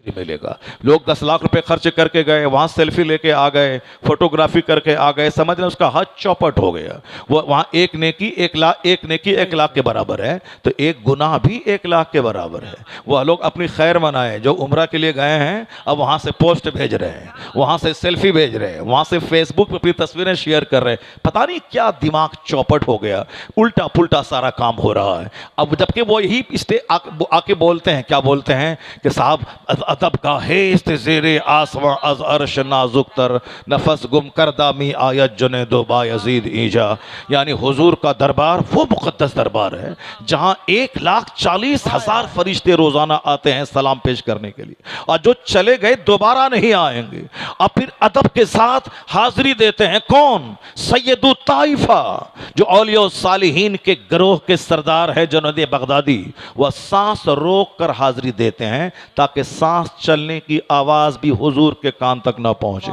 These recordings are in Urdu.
ملے گا. لوگ 10 لاکھ روپے خرچ کر کے گئے, وہاں سیلفی لے کے آ گئے, فوٹوگرافی کر کے آ گئے, سمجھ رہے ہیں اس کا حج چوپٹ ہو گیا. وہ وہاں ایک نیکی 1 لاکھ کے برابر ہے, تو ایک گناہ بھی 1 لاکھ کے برابر ہے. وہ لوگ اپنی خیر منائے جو عمرہ کے لیے گئے ہیں, اب وہاں سے پوسٹ بھیج رہے ہیں, وہاں سے سیلفی بھیج رہے ہیں, وہاں سے فیس بک پہ اپنی تصویریں شیئر کر رہے ہیں. پتہ نہیں کیا دماغ چوپٹ ہو گیا, الٹا پلٹا سارا کام ہو رہا ہے. اب جبکہ وہ یہی آ کے بولتے ہیں, کیا بولتے ہیں کہ صاحب ادب کا ہیست زیر آسمان از عرش نازک تر, نفس گم کردہ می آیت جنید و بایزید ایجا. یعنی حضور کا دربار وہ مقدس دربار ہے جہاں 1,40,000 فرشتے روزانہ آتے ہیں سلام پیش کرنے کے لیے, اور جو چلے گئے دوبارہ نہیں آئیں گے. اور پھر ادب کے ساتھ حاضری دیتے ہیں کون؟ سید الطائفہ, جو اولیاء و صالحین کے گروہ کے سردار ہے جنید بغدادی. وہ سانس روک کر حاضری دیتے ہیں تاکہ سانس چلنے کی آواز بھی حضور کے کان تک نہ پہنچے.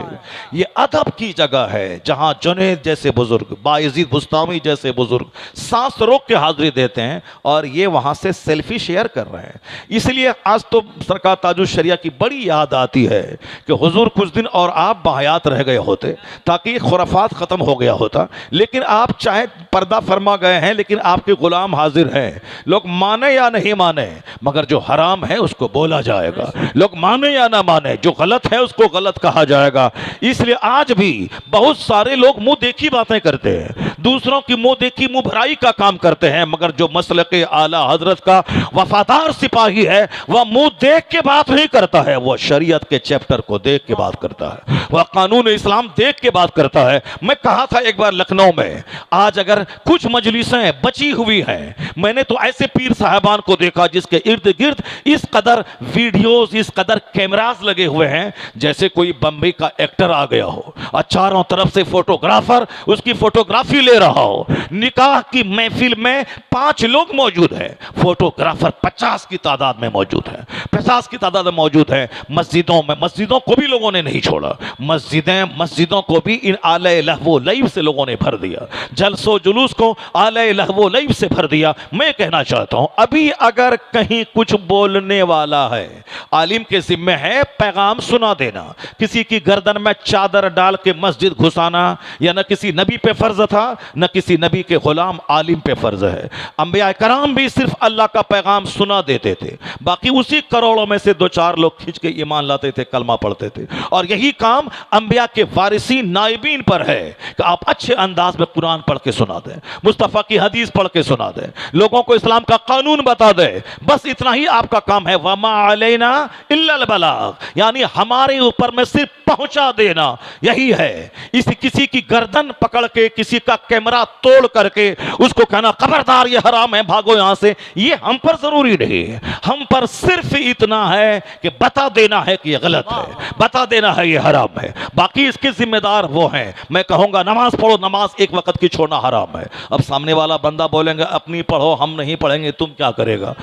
یہ ادب کی جگہ ہے جہاں جنید جیسے بزرگ, بایزید بستامی جیسے بزرگ سانس روک کے حاضری دیتے ہیں, اور یہ وہاں سے سیلفی شیئر کر رہے ہیں. اس لیے آج تو سرکار تاج الشریعہ کی بڑی یاد آتی ہے کہ حضور کچھ دن اور آپ بحیات رہ گئے ہوتے تاکہ یہ خرافات ختم ہو گیا ہوتا, لیکن آپ چاہے پردہ فرما گئے ہیں, لیکن آپ کے غلام حاضر ہیں. لوگ مانے یا نہیں مانے, مگر جو حرام ہے اس کو بولا جائے گا. لوگ مانے یا نہ مانے, جو غلط ہے اس کو غلط کہا جائے گا. اس لیے آج بھی بہت سارے لوگ منہ دیکھی باتیں کرتے ہیں, دوسروں کی منہ دیکھی منہ بھرائی کا کام کرتے ہیں, مگر جو مسلک اعلیٰ حضرت کا وفادار سپاہی ہے وہ منہ دیکھ کے بات نہیں کرتا ہے, وہ شریعت کے چیپٹر کو دیکھ کے بات کرتا ہے, وہ قانون اسلام دیکھ کے بات کرتا ہے. میں کہا تھا ایک بار لکھنؤ میں, آج اگر کچھ مجلسیں بچی ہوئی ہیں, میں نے تو ایسے پیر صاحبان کو دیکھا جس کے ارد گرد اس قدر ویڈیوز, اس قدر کیمراز لگے ہوئے ہیں جیسے کوئی بمبئی کا ایکٹر آ گیا ہو, اور چاروں طرف سے فوٹوگرافر اس کی فوٹوگرافی لے رہا ہو. نکاح کی محفل میں 5 لوگ موجود ہیں, فوٹوگرافر 50 کی تعداد میں موجود ہیں, 50 کی تعداد میں موجود ہیں. مسجدوں کو بھی لوگوں نے نہیں چھوڑا, مسجدوں کو بھی ان آلے لہو لعب سے لوگوں نے بھر دیا, جلس و جلوس کو آلے لہو لعب سے بھر دیا. میں کہنا چاہتا ہوں ابھی اگر کہیں کچھ بولنے والا ہے, عالم کے ذمہ ہے پیغام سنا دینا. کسی کی گردن میں چادر ڈال کے مسجد گھسانا یا نہ کسی نبی پہ فرض تھا, نہ کسی نبی کے غلام عالم پہ فرض ہے. انبیاء کرام بھی صرف اللہ کا پیغام سنا دیتے تھے, باقی اسی کروڑوں میں سے 2-4 لوگ کھنچ کے ایمان لاتے تھے, کلمہ پڑھتے تھے. اور یہی کام انبیاء کے وارثین نائبین پر ہے کہ آپ اچھے انداز میں قرآن پڑھ کے سنا دیں, مصطفیٰ کی حدیث پڑھ کے سنا دیں, لوگوں کو اسلام کا قانون بتا دیں. بس اتنا ہی آپ کا کام ہے. وما علینا الا البلاغ, یعنی ہمارے اوپر میں صرف پہنچا دینا, یہی ہے. کسی کی گردن پکڑ کے, کسی کا کیمرہ توڑ کر کے اس کو کہنا خبردار یہ حرام ہے, بھاگو یہاں سے, یہ ہم پر ضروری نہیں ہے. ہم پر صرف اتنا ہے کہ بتا دینا ہے کہ یہ غلط ہے, بتا دینا ہے یہ حرام ہے. باقی اس کے ذمہ دار وہ ہیں. میں کہوں گا نماز پڑھو, نماز ایک وقت کی چھوڑنا حرام ہے. اب سامنے والا بندہ بولیں گے اپنی پڑھو, ہم نہیں پڑھیں گے, تم کیا کرے گا,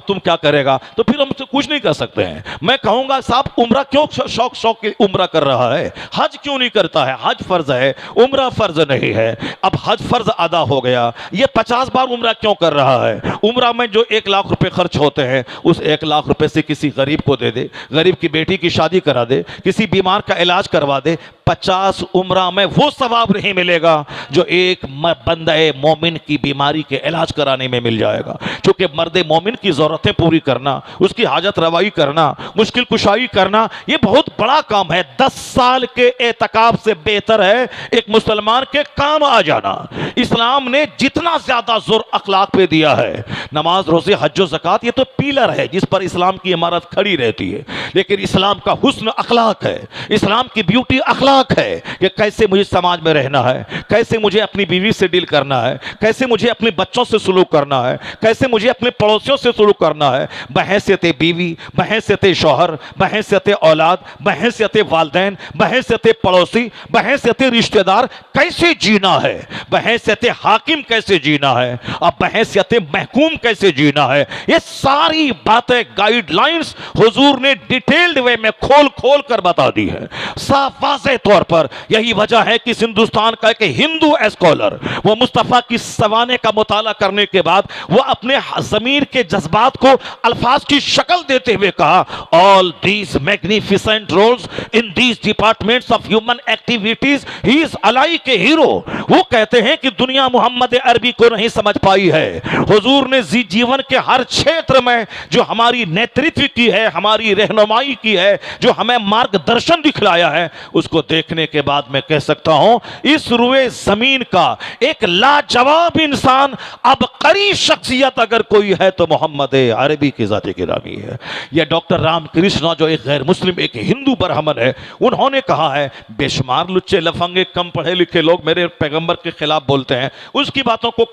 تم کیا کرے گا, تو پھر ہم سے کچھ نہیں کر سکتے ہیں. میں کہوں گا صاحب عمرہ کیوں شوق کے عمرہ کر رہا ہے, حج کیوں نہیں کرتا ہے؟ حج فرض ہے, عمرہ فرض نہیں ہے. اب حج فرض ادا ہو گیا, یہ 50 بار عمرہ کیوں کر رہا ہے؟ عمرہ میں جو 1 لاکھ روپے خرچ ہوتے ہیں اس 1 لاکھ روپے سے کسی غریب کو دے دے, غریب کی بیٹی کی شادی کرا دے, کسی بیمار کا علاج کروا دے. 50 عمرہ میں وہ ثواب نہیں ملے گا جو ایک بندہ مومن کی بیماری کے علاج کرانے میں مل جائے گا. چونکہ مرد مومن کی ضرورتیں پوری کرنا, اس کی حاجت روائی کرنا, مشکل کشائی کرنا, یہ بہت بڑا کام ہے. 10 سال کے اعتکاف سے بہتر ہے ایک مسلمان کے کام آ جانا. اسلام نے جتنا زیادہ زور اخلاق پہ دیا ہے, نماز روزے حج و زکوٰۃ یہ تو پیلر ہے جس پر اسلام کی عمارت کھڑی رہتی ہے, لیکن اسلام کا حسن اخلاق ہے, اسلام کی بیوٹی اخلاق ہے کہ کیسے مجھے سماج میں رہنا ہے, کیسے مجھے اپنی بیوی سے ڈیل کرنا ہے, کیسے مجھے اپنے بچوں سے سلوک کرنا ہے, کیسے مجھے اپنے پڑوسیوں سے سلوک کرنا ہے, بحیثیت بیوی, بحیثیت شوہر, بحیثیت اولاد, بحیثیت والدین, بحیثیت پڑوسی, بحیثیت رشتہ دار کیسے جینا ہے, بحیثیت حاکم کیسے جینا ہے, اور بحیثیت محکوم کیسے جینا ہے. یہ ساری باتیں گائیڈ لائنز حضور نے ڈیٹیلڈ وے میں کھول کھول کر بتا دی ہے, صاف واضح طور پر یہی وجہ ہے کہ اس ہندوستان کا ایک ہندو اسکالر وہ مصطفیٰ کی سوانے کا مطالعہ کرنے کے بعد وہ اپنے ضمیر کے جذبات کو الفاظ کی شکل دیتے ہوئے کہا all these magnificent roles in these departments of human activities he is alike a hero. وہ کہتے ہیں کہ دنیا محمد عربی کو نہیں سمجھ پائی ہے. حضور نے جیون کے ہر چھیتر میں جو ہماری نیترتو کی ہے, ہماری رہنمائی کی ہے, جو ہمیں مارگ درشن دکھلایا ہے, اس کو دیکھنے کے بعد میں کہہ سکتا ہوں اس روئے زمین کا ایک لاجواب انسان عبقری شخصیت اگر کوئی ہے تو محمد عربی کی ذات گرامی ہے. یہ ڈاکٹر رام کرشنا جو ایک غیر مسلم ایک ہندو برہمن ہے, انہوں نے کہا ہے بے شمار لچے لفنگے کم پڑھے لکھے لوگ میرے پیغمبر کے خلاف بولتے ہیں, اس کی باتوں کو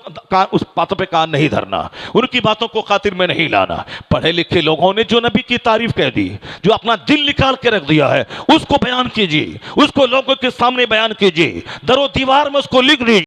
اس باتوں پہ کان نہیں دھرنا, ان کی باتوں کو خاطر میں نہیں لانا. پڑھے لکھے لوگوں نے جو نبی کی تعریف کہہ دی, جو اپنا دل نکال کے رکھ دیا ہے, اس کو بیان کیجیے, اس کو لوگوں کے سامنے بیان کیجیے, در و دیوار میں اس کو لکھ دیجیے.